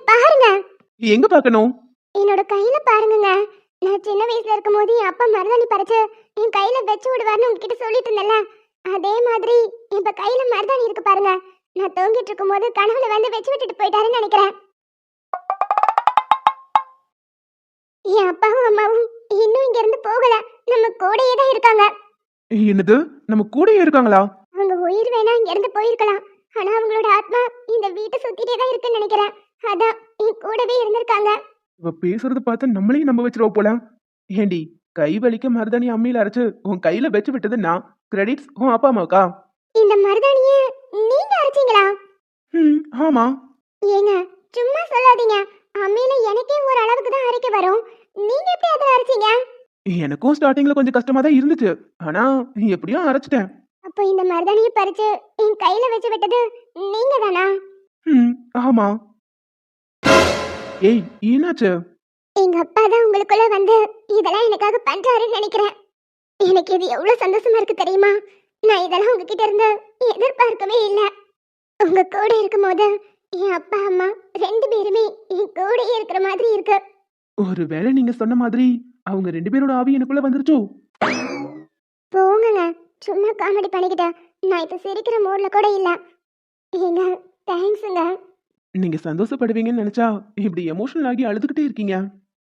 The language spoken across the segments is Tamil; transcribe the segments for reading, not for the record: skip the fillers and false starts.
பாருங்க. எங்க பார்க்கணும்? என்னோட கையில பாருங்கங்க. நான் சின்ன வயசுல இருக்கும்போது என் அப்பா மருதாணி பறிச்சு என் கையில வச்சு விடுவார்னு உங்ககிட்ட சொல்லிட்டு இருந்தேன்ல, அதே மாதிரி இப்ப கையில மருதாணி இருக்கு பாருங்க. நான் தூங்கிட்டு இருக்கும்போது கனவுல வந்து வச்சு விட்டுட்டு போயிட்டாருன்னு நினைக்கிறேன். என் அப்பாவும் அம்மாவும் இன்னும் இங்க இருந்து போகல, நம்ம கூடயே தான் இருக்காங்க. என்னது, நம்ம கூடயே இருக்காங்களா? அவங்க உயிர் வேணா இங்க இருந்து போயிருக்கலாம், ஆனா அவங்களோட ஆத்மா இந்த வீட்டை சுத்திட்டே தான் இருக்குன்னு நினைக்கிறேன். அதான் என் கூடவே இருந்திருக்காங்க. இவ பேசுறது பார்த்தா நம்மளையும் நம்ப வச்சிருவ போல. ஏண்டி, கை வலிக்க மருதாணி அம்மியில அரைச்சு உன் கையில வச்சு விட்டது நான், கிரெடிட்ஸ் உன் அப்பா அம்மாவுக்கா? இந்த மருதாணிய நீங்க அரைச்சீங்களா? ஆமா. ஏங்க சும்மா சொல்லாதீங்க. அம்மியில எனக்கே ஒரு அளவுக்கு தான் அரைக்க வரும், நீங்க எப்படி அதை அரைச்சீங்க? எனக்கும் ஸ்டார்டிங்ல கொஞ்சம் கஷ்டமா தான் இருந்துச்சு, ஆனா எப்படியோ அரைச்சிட்டேன். அப்போ இந்த மருதாணியை பறிச்சு என் கையில வச்சு விட்டது நீங்க தானா? ஆமா. ஏய், என்னாச்சு? எங்க அப்பா தான் உங்களுக்குள்ள வந்து இதெல்லாம் எனக்காக பண்றாருன்னு நினைக்கிறேன். எனக்கு இது எவ்வளவு சந்தோஷமா இருக்கு தெரியுமா? நான் இதெல்லாம் உங்ககிட்ட இருந்து எதிர்பார்க்கவே இல்லை. உங்க கூட இருக்கும்போது என் அப்பா அம்மா ரெண்டு பேருமே என் கூடயே இருக்கிற மாதிரி இருக்கு. ஒருவேளை நீங்க சொன்ன மாதிரி அவங்க ரெண்டு பேரோட ஆவி எனக்குள்ள வந்துருச்சோ? போங்கங்க, சும்மா காமெடி பண்ணிக்கிட்ட. நான் இப்ப சிரிக்கிற மூட்ல கூட இல்ல. ஏங்க தேங்க்ஸுங்க. நீங்க சந்தோஷப்படுவீங்கன்னு நினைச்சா இப்படி எமோஷனல் ஆகி அழுதுகிட்டே இருக்கீங்க.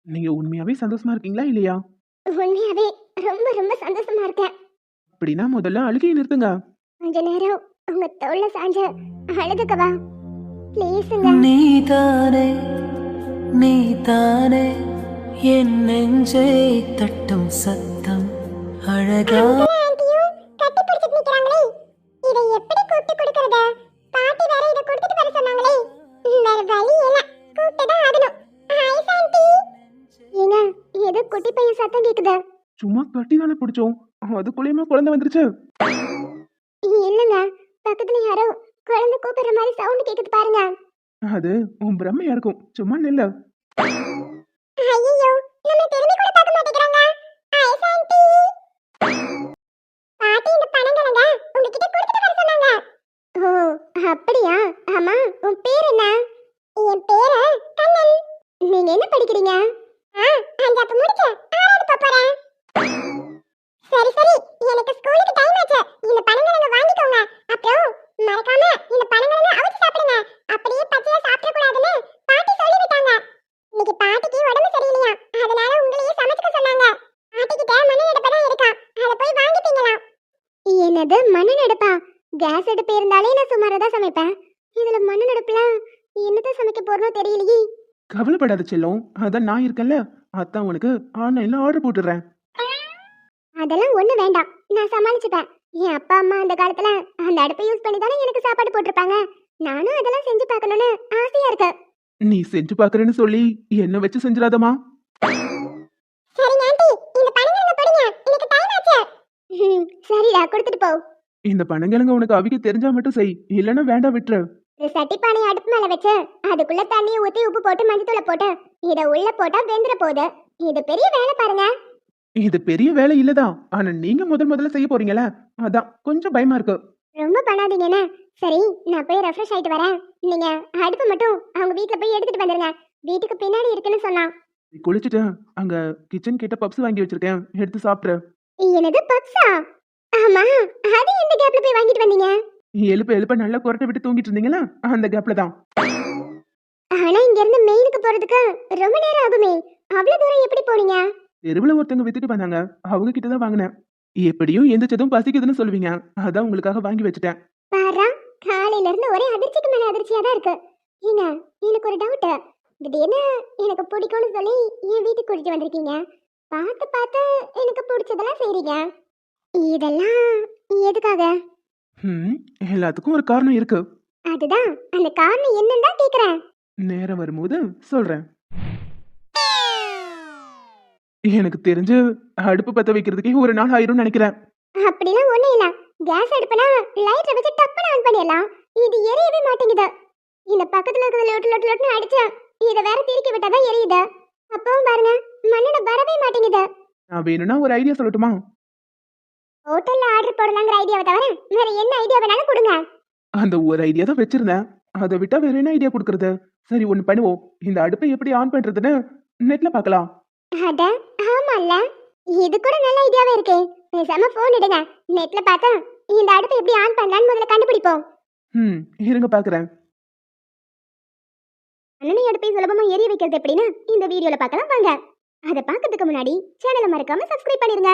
நீங்க உண்மையாவே சந்தோஷமா இருக்கீங்களா இல்லையா? உண்மையாவே ரொம்ப ரொம்ப சந்தோஷமா இருக்கேன். அப்படின்னா முதல்ல அழுகையை நிறுத்துங்க. கொஞ்ச நேரம் உங்க தோள்ல சாஞ்சு அழுதுக்கவா ப்ளீஸுங்க. நீதானே நீதானே என் நெஞ்சை தட்டும் சத்தம் அழகா. ஆண்டியும் கட்டி பிடிச்சிட்டு நிக்கறாங்களே, இதை எப்படி கூட்டி கொடுக்கறது? பாட்டி வேற இத கொடுத்துட்டு வர சொன்னாங்களே, வேற வழி இல்ல, கூட்டி தான் ஆகணும். ஹாய் சாந்தி. ஏங்க ஏதோ குட்டி பையன் சத்தம் கேக்குது. சும்மா கட்டி தானே பிடிச்சோம், அதுக்குள்ளேயுமா குழந்தை வந்துருச்சு? இல்லங்க, பக்கத்துல யாரோ குழந்தை கூப்பிடுற மாதிரி சவுண்ட் கேக்குது பாருங்க. அது உன் பிரம்மையா இருக்கும், சும்மா நில்ல. ஐயோ, நம்ம திரும்பி கூட பார்க்க மாட்டேங்கறாங்க. ஹாய் சாந்தி. பாட்டி இந்த பணங்களைங்க உங்ககிட்ட கொடுத்துட்டு வர சொன்னாங்க. ஓ அப்படியா? ஆமா, உன் பேர் என்ன? என் பேரு கண்ணன். நீங்க என்ன படிக்கிறீங்க? அஞ்சாப்பு முடிச்சேன், ஆறாவது போறேன். சரி சரி, எனக்கு ஸ்கூலுக்கு டைம் ஆச்சு. இந்த பணங்களை வாங்கிக்கோங்க. அப்புறம் மறக்காம இந்த பணங்களை அவிச்சு சாப்பிடுங்க. அப்படியே பச்சையா சாப்பிட கூடாதுன்னு பாட்டி சொல்லிவிட்டாங்க. இன்னைக்கு பாட்டிக்கு உடம்பு சரியில்லையா, அதனால உங்களையே சமைச்சுக்க சொன்னாங்க. பாட்டிக்கிட்ட மண்ணெடுப்பு தான் இருக்கா, அதை போய் வாங்கிட்டீங்களாம். என்னது மண்ணெடுப்பா? கேஸ் அடுப்பு இருந்தாலே நான் சுமாரா தான் சமைப்பேன். இதுல மண்ணெடுப்புல என்னத்த சமைக்க போறனோ தெரியலையே. கவலைப்படாத செல்லம், அதான் நான் இருக்கேன்ல, அதான் உனக்கு ஆன்லைன்ல ஆர்டர் போட்டுடுறேன். அதெல்லாம் ஒண்ணு வேண்டாம், நான் சமாளிச்சுப்பேன். என் அப்பா அம்மா அந்த காலத்துல அந்த அடுப்பை யூஸ் பண்ணி தானே எனக்கு சாப்பாடு போட்டிருப்பாங்க. நானும் அதெல்லாம் செஞ்சு பார்க்கணும்னு ஆசையா இருக்கு. நீ செஞ்சு பாக்குறேன்னு சொல்லி என்ன வச்சு செஞ்சிடாதமா? சரிங்க ஆண்டி, இந்த பணங்களை போடுங்க, எனக்கு டைம் ஆச்சு. சரிடா, கொடுத்துட்டு போ. இந்த பணங்கிழங்க உனக்கு அவிக்க தெரிஞ்சா மட்டும் செய், இல்லைன்னா வேண்டாம் விட்டுரு. ஒரு சட்டிப்பானை அடுப்பு மேல வச்சு அதுக்குள்ள தண்ணியை ஊத்தி உப்பு போட்டு மஞ்சத்தூளை போட்டு இத உள்ள போட்டா வெந்துற போகுது. இது பெரிய வேலை பாருங்க. இது பெரிய வேலை இல்லதான், ஆனா நீங்க முதல்ல செய்ய போறீங்களா, அதான் கொஞ்சம் பயமா இருக்கு. ரொம்ப பண்ணாதீங்கண்ணே. சரி, நான் போய் ரெஃப்ரெஷ் ஆயிட்டு வரேன். நீங்க அடுப்பு மட்டும் அவங்க வீட்டுல போய் எடுத்துட்டு வந்துருங்க. வீட்டுக்கு பின்னாடி இருக்குன்னு சொன்னான். குளிச்சுட்டு அங்க கிச்சன் கிட்ட பப்ஸ் வாங்கி வச்சிருக்கேன், எடுத்து சாப்பிட்ரு. என்னது பப்ஸா? ஆமா, அது எந்த கேப்ல போய் வாங்கிட்டு வந்தீங்க? எழுப்ப நல்லா குரட்டை விட்டு தூங்கிட்டு இருந்தீங்களா, அந்த கேப்ல தான். ஆனா இங்க இருந்து மெயினுக்கு போறதுக்கு ரொம்ப நேரம் ஆகுமே, அவ்வளவு தூரம் எப்படி போனீங்க? தெருவுல ஒருத்தவங்க வித்துட்டு வந்தாங்க, அவங்க கிட்ட தான் வாங்கினேன். எப்படியும் எந்திரிச்சதும் பசிக்குதுன்னு சொல்லுவீங்க, அதான் உங்களுக்காக வாங்கி வச்சுட்டேன். பாரா, காலையில இருந்து ஒரே அதிர்ச்சிக்கு மேல அதிர்ச்சியா தான் இருக்கு. ஏங்க எனக்கு ஒரு டவுட். திடீர்னு எனக்கு பிடிக்கும்னு சொல்லி என் வீட்டுக்கு கூட்டிட்டு வந்திருக்கீங்க. பார்த்து பார்த்து எனக்கு பிடிச்சதெல்லாம் செய்றீங்க. இதெல்லாம் எதுக்காக? எல்லாத்துக்கும் ஒரு காரணம் இருக்கு. அதுதான், அந்த காரணம் என்னன்னு தான் கேக்குறேன். நேரம் வரும்போது சொல்றேன். எனக்கு தெரிஞ்சு அடுப்பு பத்த வைக்கிறதுக்கே ஒரு நாள் ஆயிரும் நினைக்கிறேன். அப்படிலாம் ஒண்ணு இல்ல. கேஸ் அடுப்புனா லைட்டை வச்சு டப்புன்னு ஆன் பண்ணிடலாம். இது எரியவே மாட்டேங்குது. இந்த பக்கத்துல இருக்கிற லொட்டு அடிச்சு இதை வேற திருக்கி விட்டாதான் எரியுது. அப்பவும் பாருங்க, மண்ணோட வரவே மாட்டேங்குது. நான் வேணும்னா ஒரு ஐடியா சொல்லட்டுமா? ஹோட்டல்ல ஆர்டர் போடலாங்கிற ஐடியாவை தவிர வேற என்ன ஐடியா வேணாலும் கொடுங்க. அந்த ஒரு ஐடியா தான் வச்சிருந்தேன், அதை விட்டா வேற என்ன ஐடியா கொடுக்கறது? சரி ஒண்ணு பண்ணுவோம், இந்த அடுப்பை எப்படி ஆன் பண்றதுன்னு நெட்ல பார்க்கலாம். அட ஆமால்ல, இது கூட நல்ல ஐடியாவே இருக்கே. பேசாம போன் எடுங்க, நெட்ல பார்த்தா இந்த அடுப்பை எப்படி ஆன் பண்ணலாம்னு முதல்ல கண்டுபிடிப்போம். ம், இருங்க பாக்குறேன். அண்ணனை அடுப்பை சுலபமா எரிய வைக்கிறது எப்படின்னு இந்த வீடியோல பார்க்கலாம் வாங்க. அதை பார்க்கறதுக்கு முன்னாடி சேனலை மறக்காம சப்ஸ்கிரைப் பண்ணிருங்க.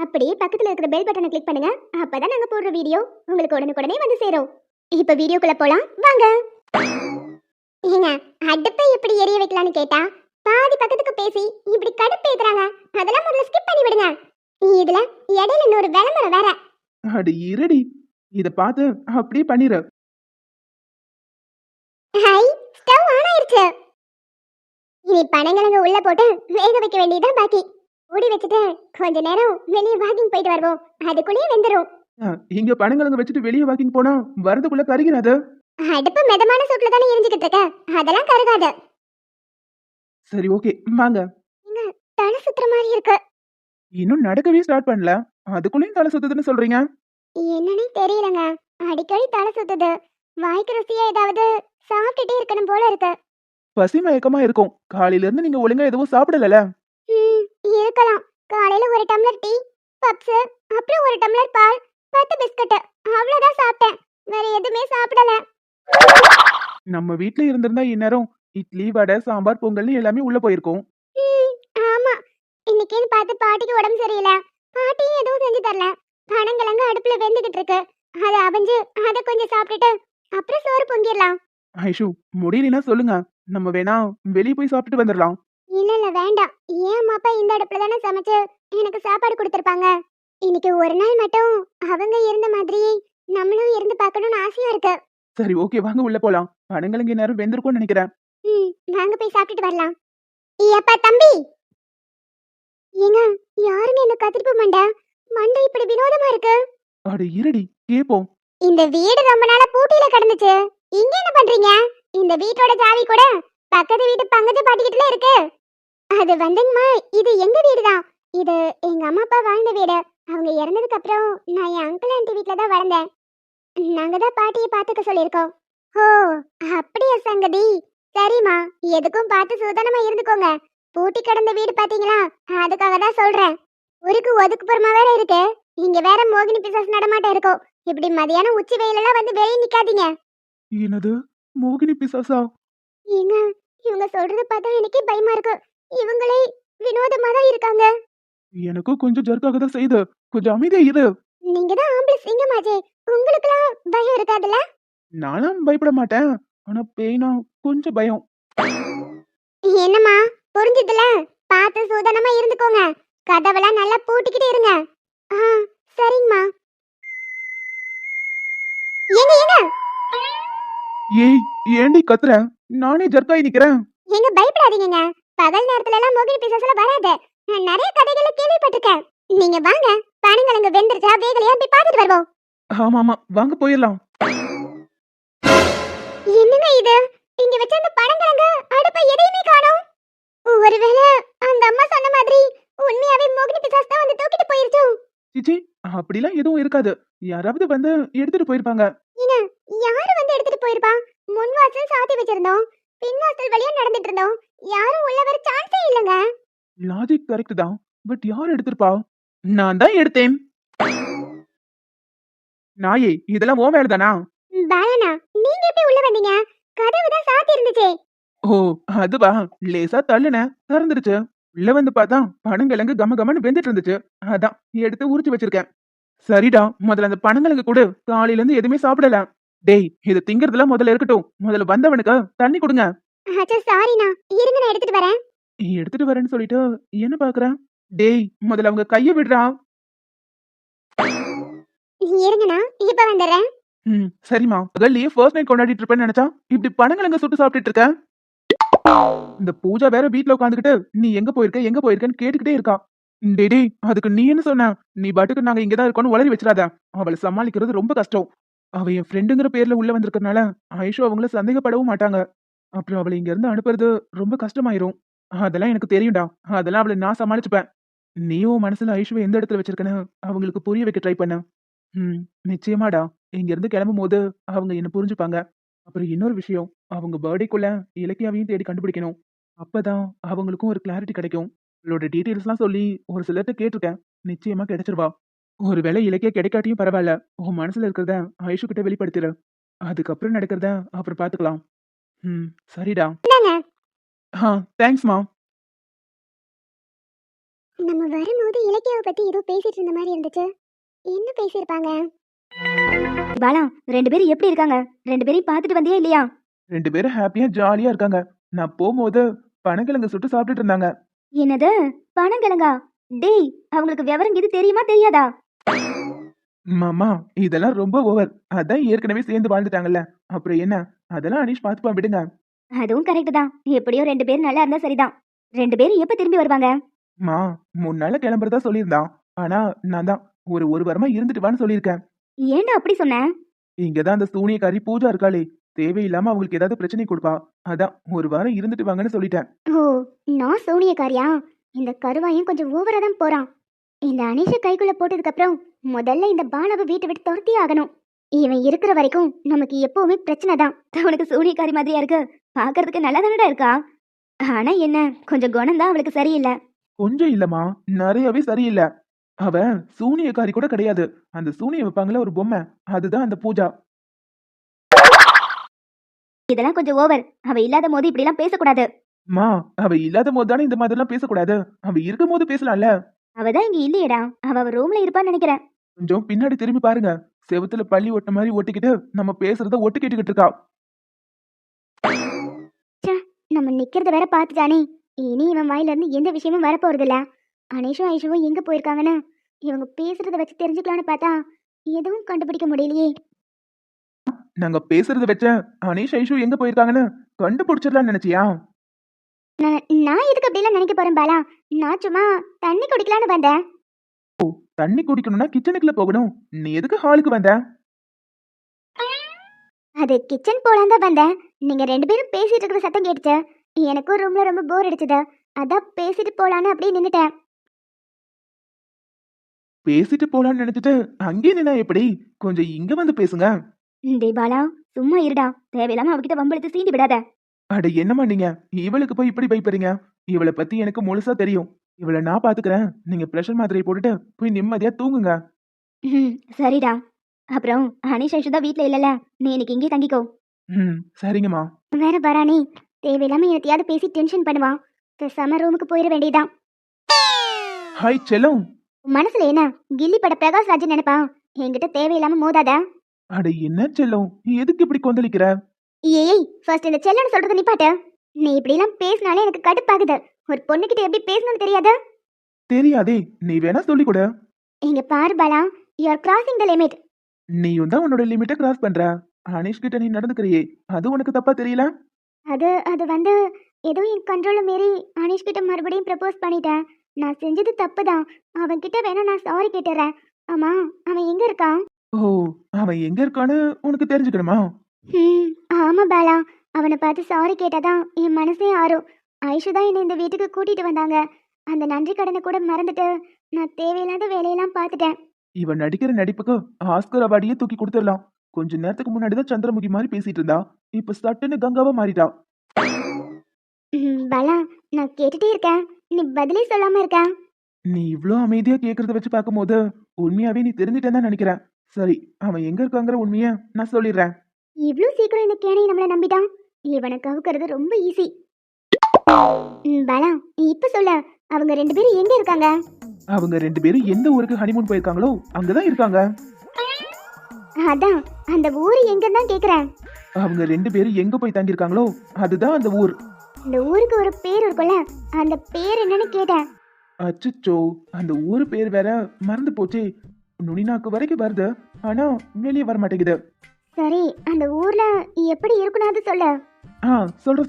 அப்படியே பக்கத்துல இருக்கிற பெல் பட்டனை கிளிக் பண்ணுங்க. அப்பதான் நாங்க போடுற வீடியோ உங்களுக்கு உடனுக்குடனே வந்து சேரும். இப்ப வீடியோக்குள்ள போலாம் வாங்க. ஏங்க, அடுப்பை எப்படி எரிய வைக்கலாம்னு கேட்டா பாதி பக்கத்துக்கு பேசி இப்படி கடுப்பு ஏத்துறாங்க. அதெல்லாம் முதல்ல ஸ்கிப் பண்ணி விடுங்க. இதுல இடையில இன்னொரு விளம்பரம் வேற. அட இருடி, இத பார்த்து அப்படியே பண்ணிரு. ஹை, ஸ்டவ் ஆன் ஆயிருச்சு. இனி பனங்கிழங்கு உள்ள போட்டு வேக வைக்க வேண்டியதுதான் பாக்கி. மூடி வச்சுட்டு கொஞ்ச நேரம் வெளியே வாக்கிங் போயிட்டு வருவோம். அதுக்குள்ளேயே வெந்துரும். இங்க பனங்கிழங்கு வச்சுட்டு வெளியே வாக்கிங் போனா வரதுக்குள்ள கருகிறாது. அடுப்பு மிதமான சூட்ல தானே எரிஞ்சுக்கிட்டு இருக்க, அதெல்லாம் கருகாது. சரி ஓகே வாங்க. தலை சுத்துற மாதிரி இருக்கு. இன்னும் நடக்கவே ஸ்டார்ட் பண்ணல, அதுக்குள்ளேயும் தலை சுத்துதுன்னு சொல்றீங்க? என்னன்னே தெரியலங்க, அடிக்கடி தலை சுத்துது. வாய்க்கு ருசியா ஏதாவது சாப்பிட்டுட்டே இருக்கணும் போல இருக்கு. பசி மயக்கமா இருக்கும். காலையில இருந்து நீங்க ஒழுங்கா எதுவும் சாப்பிடல. இருக்கலாம். காலையில ஒரு டம்ளர் டீ, பப்ஸ், அப்புறம் ஒரு டம்ளர் பால், 10 பிஸ்கட், அவ்வளவுதான் சாப்பிட்டேன். வேற எதுவுமே சாப்பிடல. நம்ம வீட்ல இருந்திருந்தா இந்நேரம் இட்லி வடை சாம்பார் பொங்கல்னு எல்லாமே உள்ள போயிருக்கும். ஆமா, இன்னைக்குன்னு பார்த்து பாட்டிக்கு உடம்பு சரியில்லை. பாட்டியும் எதுவும் செஞ்சு தரல. பனங்கிழங்கு அடுப்புல வெந்துகிட்டு இருக்கு. அதை அவிஞ்சு அதை கொஞ்சம் சாப்பிட்டுட்டு அப்புறம் சோறு பொங்கிடலாம். ஐஷு, முடியலனா சொல்லுங்க, நம்ம வேணா வெளியே போய் சாப்பிட்டுட்டு வந்துடலாம். இல்ல வேண்டாம். ஏன் அம்மா அப்பா இந்த அடுப்புல தானே சமைச்சு எனக்கு சாப்பாடு கொடுத்திருப்பாங்க. இன்னைக்கு ஒரு நாள் மட்டும் அவங்க இருந்த மாதிரி நம்மளும் இருந்து பார்க்கணும்னு ஆசையா இருக்கு. சரி ஓகே வாங்க உள்ள போலாம். பனங்கிழங்கு நேரம் வெந்திருக்கும்னு நினைக்கிறேன். வாங்க போய் சாப்பிட்டுட்டு வரலாம். ஏப்பா தம்பி, ஏங்க யாருமே இந்த கத்திரிப்பு மண்டை இப்படி வினோதமா இருக்கு. அட இருடி கேப்போம். இந்த வீடு ரொம்ப நாளா பூட்டில கிடந்துச்சு. இங்க என்ன பண்றீங்க? இந்த வீட்டோட சாவி கூட பக்கத்து வீட்டு பங்கஜ பாட்டிக்கிட்டல இருக்கு. அது வந்துங்கம்மா, இது எங்க வீடுதான். இது எங்க அம்மா அப்பா வாழ்ந்த வீடு. அவங்க இறந்ததுக்கு அப்புறம் நான் என் அங்கிள் ஆண்டி வீட்ல தான் வளர்ந்தேன். நாங்க தான் பாட்டியை பாத்துக்க சொல்லியிருக்கோம். ஓ அப்படியா சங்கதி. சரிம்மா, எதுக்கும் பார்த்து சூதானமா இருந்துக்கோங்க. பூட்டி கிடந்த வீடு பாத்தீங்களா, அதுக்காக தான் சொல்றேன். ஊருக்கு ஒதுக்குப்புறமா வேற இருக்கு. இங்க வேற மோகினி பிசாசு நடமாட்டம் இருக்கும். இப்படி மதியானம் உச்சி வெயிலெல்லாம் வந்து வெளியே நிக்காதீங்க. என்னது மோகினி பிசாசா? ஏங்க, இவங்க சொல்றத பார்த்தா எனக்கே பயமா இருக்கு. இவங்களே வினோதமா தான் இருக்காங்க. எனக்கும் கொஞ்சம் ஜர்க்காக தான் செய்யுது. கொஞ்சம் அமைதியா இரு. நீங்க தான் ஆம்பளை சிங்கமாச்சே, உங்களுக்குலாம் பயம் இருக்காதுல்ல? நானும் பயப்பட மாட்டேன், ஆனா பேய்னா கொஞ்சம் பயம். என்னம்மா புரிஞ்சுதுல? பார்த்து சூதானமா இருந்துக்கோங்க. கதவெல்லாம் நல்லா பூட்டிக்கிட்டு இருங்க. சரிங்கம்மா. ஏங்க ஏங்க ஏய் ஏண்டி கத்துற? நானே ஜர்க்காய் நிக்கிறேன். ஏங்க பயப்படாதீங்க. பகல் நேரத்துல எல்லாம் மோகினி பிசாசுலாம் வராது. நான் நிறைய கதைகளை கேள்விப்பட்டிருக்கேன். நீங்க வாங்க, பனங்கிழங்கு வெந்துருச்சா வேகலையா போய் பார்த்துட்டு வருவோம். ஆமா ஆமா வாங்க போயிடலாம். என்னங்க இது? இங்க வச்ச அந்த பனங்கிழங்கு அடுப்பை எதையுமே காணோம். ஒருவேளை அந்த அம்மா சொன்ன மாதிரி உண்மையாவே மோகினி பிசாசு தான் வந்து தூக்கிட்டு போயிருச்சோ? சிச்சி, அப்படிலாம் எதுவும் இருக்காது. யாராவது வந்து எடுத்துட்டு போயிருப்பாங்க. யாரு வந்து எடுத்துட்டு போயிருப்பா? முன் வாசல் சாத்தி வச்சிருந்தோம், பின் வாசல் வழியா நடந்துட்டு இருந்தோம். யாரும் உள்ள வர சான்ஸே இல்லங்க. லாஜிக் கரெக்ட் தான், பட் யார் எடுத்திருப்பா? நான் தான் எடுத்தேன். நாயே, இதெல்லாம் ஓ வேலை தானா? பாலனா, நீங்க எப்படி உள்ள வந்தீங்க? கதவு தான் சாத்தி இருந்துச்சே. ஓ அதுவா, லேசா தள்ளுன திறந்துருச்சு. உள்ள வந்து பார்த்தா பனங்கிழங்கு கம கமன்னு வெந்துட்டு இருந்துச்சு. அதான் எடுத்து உரிச்சு வச்சிருக்கேன். சரிடா, முதல்ல அந்த பனங்கிழங்கு கூட காலையில இருந்து எதுவுமே சாப்பிடல. டேய், இது திங்கறதுலாம் முதல்ல இருக்கட்டும். முதல்ல வந்தவனுக்கு தண்ணி கொடுங்க. அச்சா சாரிண்ணா, இருங்க நான் எடுத்துட்டு வரேன். எடுத்துட்டு வரேன்னு சொல்லிட்டு என்ன பாக்குற? டேய், முதல்ல அவங்க கைய விடுறா. இருங்கண்ணா, இப்ப வந்துடுறேன். சரிம்மா. பகல்லையே ஃபர்ஸ்ட் நைட் கொண்டாடிட்டு இருப்பேன்னு நினைச்சா இப்படி பனங்கிழங்க சுட்டு சாப்பிட்டுட்டு இருக்க. இந்த பூஜா வேற வீட்ல உட்காந்துக்கிட்டு நீ எங்க போயிருக்கன்னு கேட்டுக்கிட்டே இருக்கா. டேய், அதுக்கு நீ என்ன சொன்ன? நீ பாட்டுக்கு நாங்க இங்கதான் இருக்கோம்னு உளறி வச்சிடாத. அவளை சமாளிக்கிறது ரொம்ப கஷ்டம். அவ என் ஃப்ரெண்டுங்கிற பேர்ல உள்ள வந்திருக்கறனால ஐஷு அவங்கள சந்தேகப்படவும் மாட்டாங்க. அப்புறம் அவளை இங்க இருந்து அனுப்புறது ரொம்ப கஷ்டமாயிரும். அதெல்லாம் எனக்கு தெரியும்டா. அதெல்லாம் அவளை நான் சமாளிச்சுப்பேன். நீயும் மனசுல ஐஷுவை எந்த இடத்துல வச்சிருக்கன்னு அவங்களுக்கு புரிய வைக்க ட்ரை பண்ண. நிச்சயமாடா. இங்க இருந்து கிளம்பும் போது அவங்க என்ன புரிஞ்சுப்பாங்க. அப்புறம் இன்னொரு விஷயம், அவங்க பர்த்டேக்குள்ள இலக்கியாவையும் தேடி கண்டுபிடிக்கணும். அப்பதான் அவங்களுக்கும் ஒரு கிளாரிட்டி கிடைக்கும். அவளோட டீடைல்ஸ்லாம் சொல்லி ஒரு சிலர்ட்ட கேட்டிருக்கேன். நிச்சயமா கிடைச்சிருவா. ஒருவேளை இலக்கியா கிடைக்காட்டியும் பரவாயில்ல. உன் மனசுல இருக்கிறத ஐஷு கிட்ட வெளிப்படுத்திரு. அதுக்கப்புறம் நடக்கிறத அப்புறம் பார்த்துக்கலாம். ம், சரிடா. இந்தாங்க. ஆ, தேங்க்ஸ்மா. நம்ம வரும்போது இலக்கியாவை பத்தி ஏதோ பேசிட்டு இருந்த மாதிரி இருந்துச்சு. என்ன பேசியிருப்பாங்க? பாலா, 2 பேரும் எப்படி இருக்காங்க? 2 பேரையும் பார்த்துட்டு வந்தியா இல்லையா? 2 பேரும் ஹாப்பியா ஜாலியா இருக்காங்க. நான் போகும்போது பனங்கிழங்கு சுட்டு சாப்பிட்டுட்டு இருந்தாங்க. என்னது, பனங்கிழங்கா? டேய், அவங்களுக்கு விவரம் இது தெரியுமா தெரியாதா? மாமா, இதெல்லாம் ரொம்ப ஓவர். அதான் ஏற்கனவே சேர்ந்து வாழ்ந்துட்டாங்கல்ல. அப்புறம் என்ன? அதெல்லாம் அனீஷ் பார்த்துப்பா, விடுங்க. அதுவும் கரெக்ட் தான். எப்படியோ 2 பேரும் நல்லா இருந்தா சரிதான். 2 பேரும் எப்ப திரும்பி வருவாங்க? மா, முன்னால கிளம்புறதா சொல்லியிருந்தான். ஆனா நான் தான் ஒரு வாரமா இருந்துட்டு வான்னு சொல்லியிருக்கேன். ஏன்டா அப்படி சொன்ன? இங்கதான் அந்த சூனியக்காரி பூஜா இருக்காளே, தேவையில்லாம அவங்களுக்கு ஏதாவது பிரச்சனை கொடுப்பா. அதான் ஒரு வாரம் இருந்துட்டு வாங்கன்னு சொல்லிட்டேன். ஓ, நான் சோனியக்காரியா? இந்த கருவாயும் கொஞ்சம் ஓவரா தான் போறான். இந்த அனீஷ கைக்குள்ள போட்டதுக்கு அப்புறம் முதல்ல இந்த பாலாவை வீட்டை விட்டு துரத்தியே ஆகணும். இவன் இருக்கிற வரைக்கும் நமக்கு எப்பவுமே பிரச்சனை தான். அவனுக்கு சூனியக்காரி மாதிரியா இருக்கு? பாக்குறதுக்கு நல்லா தானடா இருக்கா. ஆனா என்ன, கொஞ்சம் குணம் தான் அவளுக்கு சரியில்லை. கொஞ்சம் இல்லம்மா, நிறையவே சரியில்லை. அவ சூனியக்காரி கூட கிடையாது. அந்த சூனிய வைப்பாங்களே ஒரு பொம்மை, அதுதான் அந்த பூஜா. இதெல்லாம் கொஞ்சம் ஓவர். அவ இல்லாத போது இப்படி எல்லாம் பேசக்கூடாது. மா, அவ இல்லாத போது தானே இந்த மாதிரிலாம் பேசக்கூடாது. அவ இருக்கும் போது பேசலாம்ல. அவதான் இங்க இல்லையேடா. அவ ரூம்ல இருப்பான்னு நினைக்கிறேன். கொஞ்சம் பின்னாடி திரும்பி பாருங்க. செவுத்துல பள்ளி ஒட்ட மாதிரி ஒட்டிக்கிட்டு நம்ம பேசுறத ஒட்டு கேட்டுக்கிட்டு இருக்கா. நம்ம நிக்கிறத வேற பார்த்துட்டானே. இனி இவன் வாயில இருந்து எந்த விஷயமும் வரப்போறது இல்ல. அனீஷும் ஐஷுவும் எங்க போயிருக்காங்கன்னு இவங்க பேசுறத வச்சு தெரிஞ்சுக்கலாம்னு பார்த்தா எதுவும் கண்டுபிடிக்க முடியலையே. நாங்க பேசுறத வச்ச அனீஷ் ஐஷு எங்க போயிருக்காங்கன்னு கண்டுபிடிச்சிடலாம்னு நினைச்சியா? நான் எதுக்கு அப்படிலாம் நினைக்க போறேன் பாலா? நான் சும்மா தண்ணி குடிக்கலான்னு வந்தேன். தண்ணி குடிக்கணும்னா கிச்சனுக்குள்ள போகணும். நீ எதுக்கு ஹாலுக்கு வந்த? அது கிச்சன் போலான் தான் வந்தேன். நீங்க 2 பேரும் பேசிட்டு இருக்கிற சத்தம் கேட்டுச்சு. எனக்கும் ரூம்ல ரொம்ப போர் அடிச்சது. அதான் பேசிட்டு போலான்னு அப்படியே நின்னுட்டேன். பேசிட்டு போலான்னு நினைச்சிட்டு அங்கே நின்னா எப்படி? கொஞ்சம் இங்க வந்து பேசுங்க. டேய் பாலா, சும்மா இருடா. தேவையில்லாம அவகிட்ட வம்பெடுத்து சீண்டி விடாத. அட என்னம்மா நீங்க? இவளுக்கு போய் இப்படி பயப்படுறீங்க? இவளை பத்தி எனக்கு முழுசா தெரியும். இவளை நான் பாத்துக்கிறேன். நீங்க பிரஷர் மாத்திரையை போட்டுட்டு போய் நிம்மதியா தூங்குங்க. சரிடா. அப்புறம் அனீஷ் ஐஷு தான் வீட்ல இல்லல. நீ இன்னைக்கு இங்கே தங்கிக்கோ. சரிங்கம்மா. வேற வரானே, தேவையில்லாம என்னத்தையாவது பேசி டென்ஷன் பண்ணுவான். பேசாம ரூமுக்கு போயிட வேண்டியதான். ஹாய் செல்லம். மனசுல என்ன கில்லி பட பிரகாஷ் ராஜ் நினைப்பா? என்கிட்ட தேவையில்லாம மோதாத. அட என்ன செல்லம், நீ எதுக்கு இப்படி கொந்தளிக்கிற? ஏய், ஃபர்ஸ்ட் இந்த செல்லன்னு சொல்றது நிப்பாட்டு. நீ இப்படி எல்லாம் பேசினாலே எனக்கு கடுப்பாகுது. ஒரு பொண்ணுகிட்ட எப்படி பேசணும்னு தெரியாதா? தெரியாதே, நீ வேணா சொல்லி கொடு. இங்க பாரு Bala, you are crossing the limit. நீயும் தான் உன்னோட லிமிட்டை கிராஸ் பண்ற. அனீஷ் கிட்ட நீ நடந்துக்கிறியே, அது உனக்கு தப்பா தெரியல? அது வந்து ஏதோ என் கண்ட்ரோல மீறி அனீஷ் கிட்ட மறுபடியும் ப்ரப்போஸ் பண்ணிட்டேன். நான் செஞ்சது தப்பு தான். அவன் கிட்ட வேணா நான் சாரி கேட்டுறேன். ஆமா, அவன் எங்க இருக்கான்? ஓ, அவன் எங்க இருக்கான்னு உனக்கு தெரிஞ்சுக்கணுமா? ம், ஆமா பாலா, அவனை பார்த்து சாரி கேட்டாதான் என் மனசே ஆறும். ஐஷு தான் என்னை இந்த வீட்டுக்கு கூட்டிட்டு வந்தாங்க. அந்த நன்றி கடனை கூட மறந்துட்டு நான் தேவையில்லாத வேலையெல்லாம் பார்த்துட்டேன். இவன் நடிக்கிற நடிப்புக்கு ஆஸ்கர் அவார்டையே தூக்கி கொடுத்துடலாம். கொஞ்ச நேரத்துக்கு முன்னாடிதான் சந்திரமுகி மாதிரி பேசிட்டு இருந்தா, இப்ப சட்டுன்னு கங்காவா மாறிட்டா. பாலா, நான் கேட்டுட்டே இருக்கேன், நீ பதிலே சொல்லாம இருக்க. நீ இவ்ளோ அமைதியா கேக்குறத வச்சு பார்க்கும்போது உண்மையாவே நீ தெரிஞ்சுட்டேன்னு தான் நினைக்கிறேன். சரி, அவன் எங்க இருக்காங்கிற உண்மைய நான் சொல்லிடுறேன். இவ்ளோ சீக்கிரம் இந்த கேனை நம்மள நம்பிட்டான். இவனை கவுக்கிறது ரொம்ப ஈஸி. பாலா, நீ இப்ப சொல்ல, அவங்க 2 பேரும் எங்க இருக்காங்க? அவங்க 2 பேரும் எந்த ஊருக்கு ஹனிமூன் போயிருக்காங்களோ அங்கதான் இருக்காங்க. அதான், அந்த ஊரு எங்கன்னு தான் கேக்குறேன். அவங்க 2 பேரும் எங்க போய் தங்கியிருக்காங்களோ அதுதான் அந்த ஊர். இந்த ஊருக்கு ஒரு பேர் இருக்குல்ல, அந்த பேர் என்னன்னு கேட்டேன். அச்சச்சோ, அந்த ஊரு பேர் வேற மறந்து போச்சே. நுனிநாக்கு வரைக்கும் வருது, ஆனா வெளியே வர மாட்டேங்குது. சரி, அந்த ஊர்ல எப்படி இருக்குன்னு அது சொல்லு.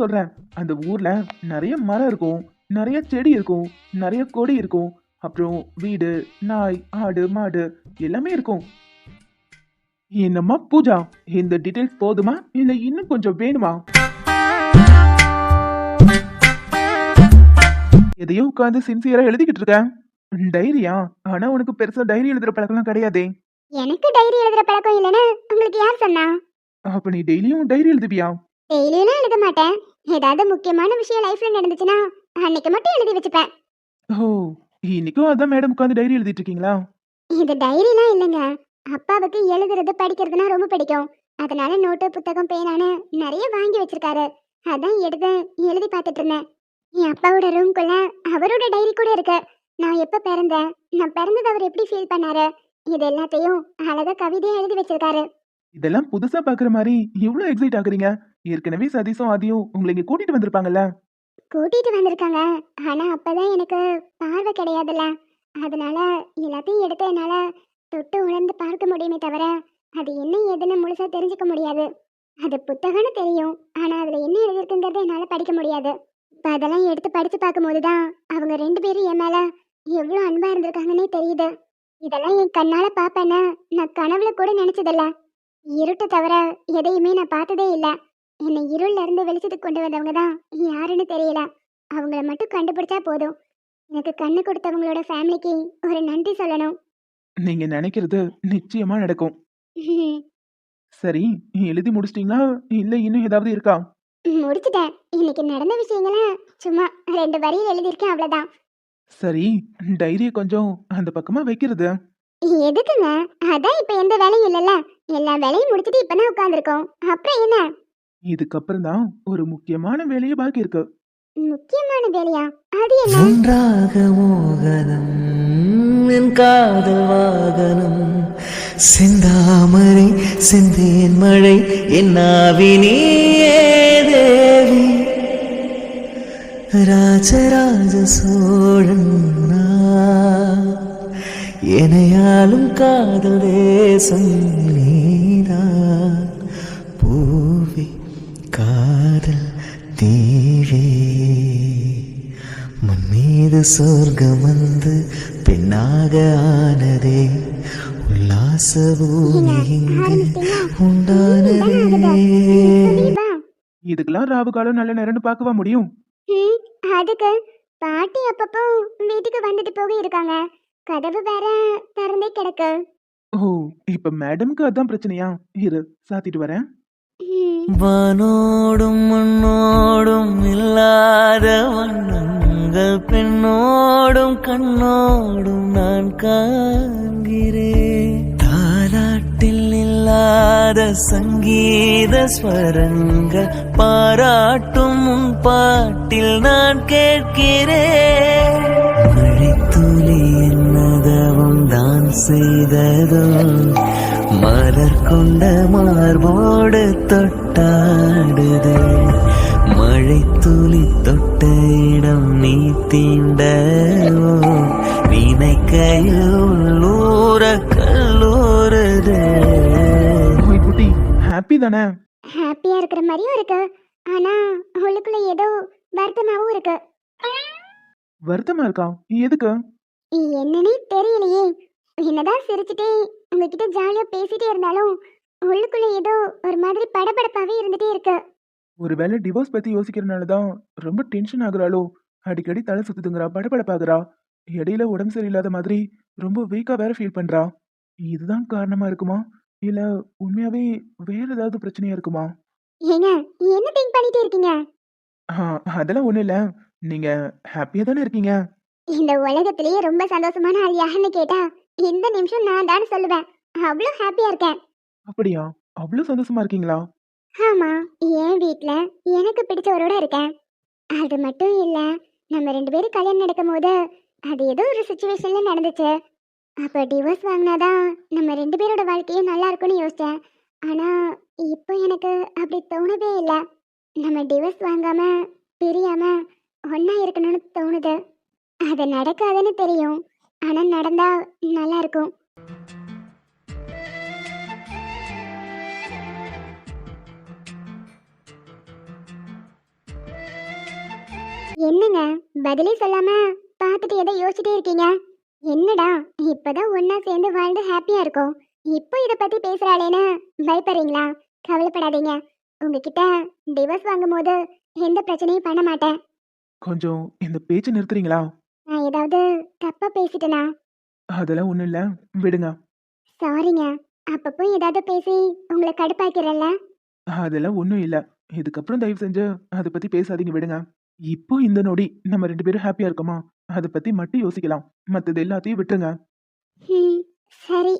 சொல்றேன். அந்த ஊர்ல நிறைய மரம் இருக்கும், நிறைய செடி இருக்கும், நிறைய கொடி இருக்கும். அப்புறம் வீடு, நாய், ஆடு, மாடு எல்லாமே இருக்கும். என்னம்மா பூஜா, இந்த டீடைல்ஸ் போதுமா இல்ல இன்னும் கொஞ்சம் வேணுமா? எதையோ உட்காந்து சின்சியரா எழுதிக்கிட்டு இருக்கேன். டைரியா? ஆனா உனக்கு பெருசா டைரி எழுதுற பழக்கம் கிடையாதே. எனக்கு டைரி எழுதுற பழக்கம் இல்லைன்னு உங்களுக்கு யார் சொன்னா? அப்ப நீ டெய்லியும் டைரி எழுதுவியா? டெய்லியும் எழுத மாட்டேன். ஏதாவது முக்கியமான விஷயம் லைஃப்ல நடந்துச்சுன்னா அன்னைக்கு மட்டும் எழுதி வச்சுப்பேன். ஓ, இன்னைக்கும் அதான் மேடம் உட்காந்து டைரி எழுதிட்டு இருக்கீங்களா? இது டைரிலாம் இல்லைங்க. அப்பாவுக்கு எழுதுறது படிக்கிறதுனா ரொம்ப பிடிக்கும். அதனால நோட்டு புத்தகம் பேனான்னு நிறைய வாங்கி வச்சிருக்காரு. அதான் எடுத்து எழுதி பார்த்துட்டு இருந்தேன். என் அப்பாவோட ரூம்குள்ள அவரோட டைரி கூட இருக்கு. நான் எப்ப பிறந்தேன், நான் பிறந்தது அவர் எப்படி ஃபீல் பண்ணாரு, இது எல்லாத்தையும் அழகா கவிதையா எழுதி வச்சிருக்காரு. இதெல்லாம் புதுசா பாக்குற மாதிரி இவ்வளவு எக்ஸைட் ஆகுறீங்க. ஏற்கனவே சதீஷும் ஆதியும் உங்களை இங்க கூட்டிட்டு வந்திருப்பாங்கல்ல? கூட்டிட்டு வந்திருக்காங்க. ஆனா அப்பதான் எனக்கு பார்வை கிடையாதுல்ல. அதனால எல்லாத்தையும் எடுத்து என்னால தொட்டு உணர்ந்து பார்க்க முடியுமே தவிர அது என்ன ஏதுன்னு முழுசா தெரிஞ்சுக்க முடியாது. அது புத்தகம்னு தெரியும், ஆனா அதுல என்ன எழுதிருக்குங்கிறத என்னால படிக்க முடியாது. இப்ப அதெல்லாம் எடுத்து படிச்சு பார்க்கும்போது தான் அவங்க ரெண்டு பேரும் என் மேல எவ்வளவு அன்பா இருந்திருக்காங்கன்னே தெரியுது. இதெல்லாம் என் கண்ணால பாப்பேன்னு நான் கனவுல கூட நினைச்சதில்ல. இருட்டு தவிர எதையுமே நான் பார்த்ததே இல்லை. என்னை இருள்ல இருந்து வெளிச்சத்துக்கு கொண்டு வந்தவங்க தான் யாருன்னு தெரியல. அவங்கள மட்டும் கண்டுபிடிச்சா போதும். எனக்கு கண்ணு கொடுத்தவங்களோட ஃபேமிலிக்கு ஒரு நன்றி சொல்லணும். நீங்க நினைக்கிறது நிச்சயமா நடக்கும். சரி, எழுதி முடிச்சிட்டீங்களா? இல்ல இன்னும் ஏதாவது இருக்கா? முடிச்சிட்டேன். இன்னைக்கு நடந்த விஷயங்களை சும்மா 2 வரியில் எழுதியிருக்கேன், அவ்வளவுதான். சரி, டைரியை கொஞ்சம் அந்த பக்கமா வைக்கிறது. எதுக்குங்க? அதான் இப்ப எந்த வேலையும் இல்லைல்ல. எல்லா வேலையும் முடிச்சிட்டு இப்பதான் உட்கார்ந்துருக்கோம். அப்புறம் என்ன? இதுக்கப்புறம் தான் ஒரு முக்கியமான வேலையே பாக்கி இருக்கு. முக்கியமான வேலையா? அது என்ன? ஒன்றாக மோகனம் என் காதல் வாகனம் செந்தாமரை செந்தேன் மழை என்னாவினியே தேவி ராஜராஜ சோழன் நான். எனையாலும் காதல் தேசம் நீதான் பூவே காதல் தீவே மண் மீது சொர்க்கம் வந்து பெண்ணாக ஆனதே உல்லாச பூமி இங்கு உண்டானதே. தீபா, இதுக்கெல்லாம் ராவு காலம் நல்ல நேரம்னு பார்க்கவா முடியும்? அதுக்கு பாட்டி அப்பப்போ வீட்டுக்கு வந்துட்டு போக இருக்காங்க. கதவு வேற திறந்தே கிடக்கு. ஓ, இப்ப மேடம்க்கு அதான் பிரச்சனையா? இரு, சாத்திட்டு வரேன். வானோடும் மண்ணோடும் இல்லாத வண்ணங்கள் பெண்ணோடும் கண்ணோடும் நான் காண்கிறேன். தாலாட்டில் இல்லாத சங்கீத ஸ்வரங்கள் பாராட்டும் உன் பாட்டில் நான் கேட்கிறேன். மழைத்துளி என்னதவும் தான் செய்ததோ மலர் கொண்ட மார்போடு தொட்டாடுது. மழை துளி தொட்ட இடம் நீ தீண்டவோ நினைக்கையில் உள்ளூர கல்லூருது. ஓய் குட்டி, ஹாப்பி தானே? ஹாப்பியா இருக்கிற மாதிரியும் இருக்கு, ஆனா உள்ளுக்குள்ள ஏதோ வருத்தமாவும் இருக்கு. வருத்தமா இருக்கா? எதுக்கு? என்னன்னே தெரியலையே. என்னதான் சிரிச்சுட்டே உங்ககிட்ட ஜாலியா பேசிட்டே இருந்தாலும் உள்ளுக்குள்ள ஏதோ ஒரு மாதிரி படபடப்பாவே இருந்துட்டே இருக்கு. ஒருவேளை டிவோர்ஸ் பத்தி யோசிக்கிறனாலதான் ரொம்ப டென்ஷன் ஆகுறாளோ? அடிக்கடி தலை சுத்துதுங்கிறா, படபடப்பாகுறா, இடையில உடம்பு சரியில்லாத மாதிரி ரொம்ப வீக்கா வேற ஃபீல் பண்றா. இதுதான் காரணமா இருக்குமா? இல்ல உண்மையாவே வேற ஏதாவது பிரச்சனையா இருக்குமா? ஏங்க, என்ன திங்க் பண்ணிட்டே இருக்கீங்க? அதெல்லாம் ஒண்ணும் இல்ல. நீங்க ஹாப்பியா தானே இருக்கீங்க? இந்த உலகத்திலேயே ரொம்ப சந்தோஷமான ஆள் யாருன்னு கேட்டா இந்த நிமிஷம் நான் தான் சொல்லுவேன். அவ்வளோ ஹாப்பியா இருக்கேன். அப்படியா? அவ்வளவு சந்தோஷமா இருக்கீங்களா? ஆமா, என் வீட்ல எனக்கு பிடிச்சவரோட இருக்கேன். அது மட்டும் இல்ல, நம்ம 2 பேரும் கல்யாணம் நடக்கும் போது அது ஏதோ ஒரு சுச்சுவேஷன்ல நடந்துச்சு. அப்ப டிவோர்ஸ் வாங்கினாதான் நம்ம 2 பேரோட வாழ்க்கையும் நல்லா இருக்கும்னு யோசிச்சேன். ஆனா இப்போ எனக்கு அப்படி தோணவே இல்லை. நம்ம டிவோர்ஸ் வாங்காம பிரியாம ஒண்ணா இருக்கணும்னு தோணுது. அது நடக்காதுன்னு தெரியும், ஆனா நடந்தா நல்லா இருக்கும். என்னங்க, பதிலே சொல்லாம பார்த்துட்டு ஏதோ யோசிச்சுட்டே இருக்கீங்க? என்னடா, இப்பதான் ஒண்ணா சேர்ந்து வாழ்ந்து ஹாப்பியா இருக்கோம், இப்போ இத பத்தி பேசுறாளேன்னு பயப்படுறீங்களா? கவலைப்படாதீங்க. உங்ககிட்ட டிவோர்ஸ் வாங்கும்போது எந்த பிரச்சனையும் பண்ண மாட்டேன். கொஞ்சம் இந்த பேச்சை நிறுத்துறீங்களா? நான் ஏதாவது தப்பா பேசிட்டேனா? அதெல்லாம் ஒண்ணும் இல்ல, விடுங்க. சாரிங்க. அப்பப்போ ஏதாவது பேசி உங்களை கடுப்பாக்கிறல்ல. அதெல்லாம் ஒண்ணும் இல்ல. இதுக்கப்புறம் தயவு செஞ்சு அதை பத்தி பேசாதீங்க, விடுங்க. இப்போ இந்த நொடி நம்ம 2 பேரும் ஹாப்பியா இருக்கோமா? அதை பத்தி மட்டும் யோசிக்கலாம். மத்தது எல்லாத்தையும் விட்டுருங்க. ம், சரி.